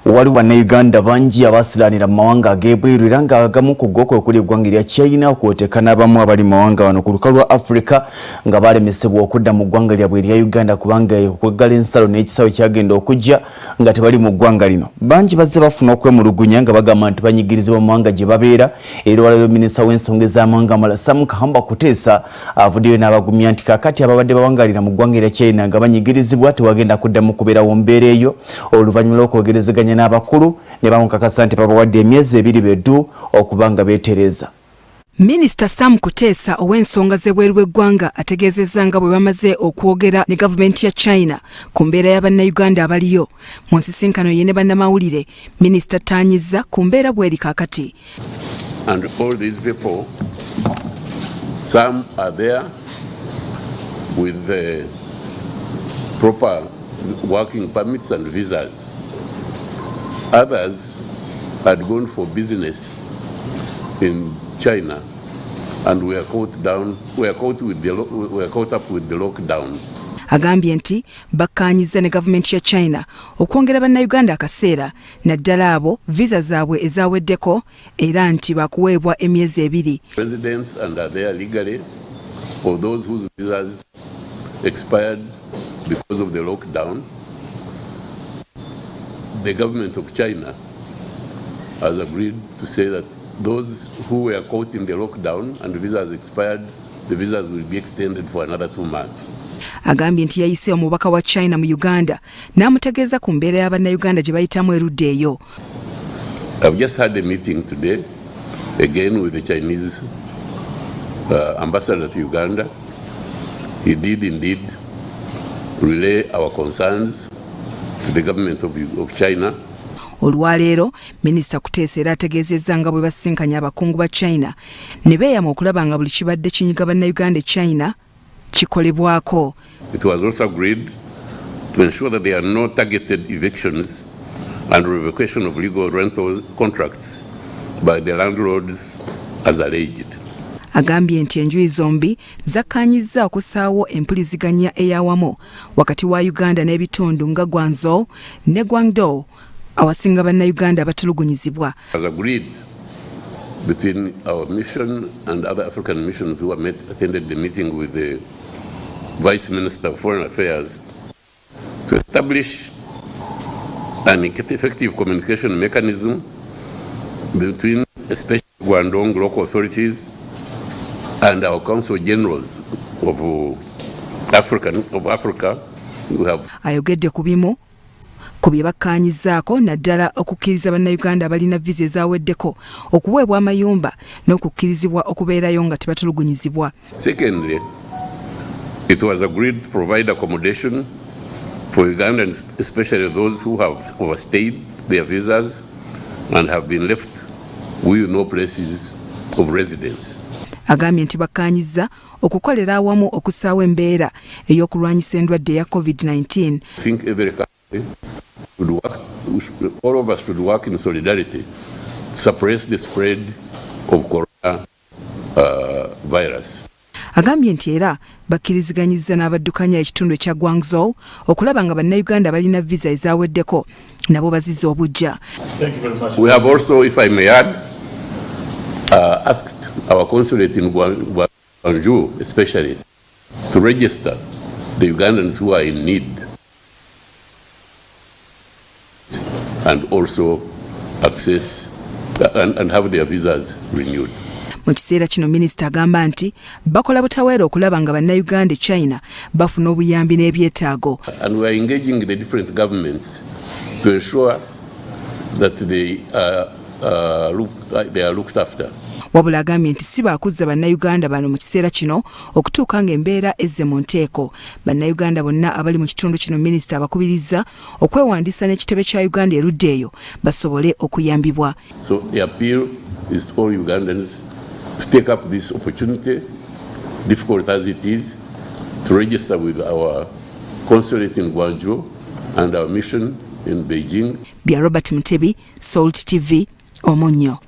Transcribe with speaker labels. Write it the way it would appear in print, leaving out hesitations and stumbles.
Speaker 1: Wali bannayuganda bangi abasilanira mu mawanga ag'ebweru era ng'agamu ku go kwe kuli eggwanga erya China okwotekana abamu abali mu mawanga wano ku lukalu lwa Africa nga balemesebwa okudda mu ggwanga lyabwe erya Uganda kubanga okuggala ensalo n'ekisawo kyagenda okujja nga tebali mu ggwanga lino. Bangi bazze bafuna okwemulugunya nga bagamba nti banyigirizibwa mu mawanga gye babeera era olwaleero minisita w'ensonga ez'amawanga amalala Sam Kahamba Kuteesa avuddeyo n'abagumya nti kaakati ababadde bawangalira mu ggwanga erya China nga banyigirizibwa tewagenda kuddamu kubeerawo mbeera eyo oluvannyuma lw'okwogerezeganya n'abakulu ne bamukakasa nti babawadde emyezi 2 beddu okubanga beetereza.
Speaker 2: Minisita Sam Kuteesa ow'ensonga z'ebweru w'eggwanga ategeezezza nga bwe bamaze okwogera ne gavumenti ya China ku mbeera y'Abannayuganda abaliyo. Mu nsisinkano ye ne bannamawulire, minisita taanyizza ku mbeera bw'eri kaakati.
Speaker 3: And all these people, some are there with the proper working permits and visas. Others had gone for business in China and were caught up with the lockdown.
Speaker 2: Agambye nti bakkaanyizza ne gavumenti ya China okwongera bannayuganda akaseera naddala abo visa zaabwe ezaweddeko era nti bakuweebwa emyezi 2.
Speaker 3: Residents and are there legally, or those whose visas expired because of the lockdown, the government of China has agreed to say that those who were caught in the lockdown and visas expired, the visas will be extended for another 2 months.
Speaker 2: Agambye nti yayise omubaka wa China mu Uganda n'amutegeeza ku mbeera y'Abannayuganda gye bayitamu erudde eyo.
Speaker 3: I've just had a meeting today again with the Chinese ambassador to Uganda. He did indeed relay our concerns to the government of China.
Speaker 2: Olwaleero minisita Kuteesa era ategeezezza nga bwe basinkanya abakungu ba China ne beeyama okulaba nga buli kibadde kinyiga Bannayuganda China kikolebwako.
Speaker 3: It was also agreed to ensure that there are no targeted evictions and revocation of legal rental contracts by the landlords as alleged.
Speaker 2: Agambye nti enjuyi zombi zakkaanyizza okusaawo empuliziganya ey'awamu wakati wa Uganda n'ebitundu nga Guangzhou ne Guangdong awasinga Bannayuganda abatulugunyizibwa.
Speaker 3: As agreed between our mission and other African missions who attended the meeting with the Vice Minister of Foreign Affairs to establish an effective communication mechanism between especially Guangdong local authorities and our Council Generals of Africa who have
Speaker 2: ayogedde ku bimu ku bye bakkaanyizzaako naddala okukkiriza Bannayuganda abalina visa ezaweddeko okuweebwa amayumba n'okukkirizibwa okubeerayo nga tebatulugunyizibwa.
Speaker 3: Secondly, it was agreed to provide accommodation for Ugandans, especially those who have overstayed their visas and have been left with no places of residence.
Speaker 2: Agambye nti bakkaanyizza okukolera awamu okusaawa embeera ey'okulwanyisa endwadde ya COVID-19.
Speaker 3: I think every country should work, all of us should work in solidarity to suppress the spread of coronavirus.
Speaker 2: Agambye nti era bakkiriziganyizza n'abaddukanya ekitundu ekya Guangzhou okulaba nga Bannayuganda balina visa ezaweddeko nabo bazizza obujja.
Speaker 3: We have also, if I may add, asked our consulate in Guangzhou especially to register the Ugandans who are in need and also access and have their visas renewed.
Speaker 2: Mu kiseera kino minisita agamba nti bakola butaweera okulaba nga Bannayuganda China bafuna obuyambi n'ebyetaago.
Speaker 3: And we are engaging the different governments to ensure that they are looked after.
Speaker 2: Wabula agambye nti si baakuzza Bannayuganda bano mu kiseera kino okutuuka ng'embeera ezze mu nteeko. Bannayuganda bonna abali mu kitundu kino minisita abakubirizza okwewandiisa n'ekitebe kya Uganda erudde eyo basobole okuyambibwa.
Speaker 3: So the appeal is to all Ugandans to take up this opportunity, difficult as it is, to register with our consulate in Guangzhou and our mission in Beijing.
Speaker 2: Bya Robert Mutebi, Salt TV, Omonyo.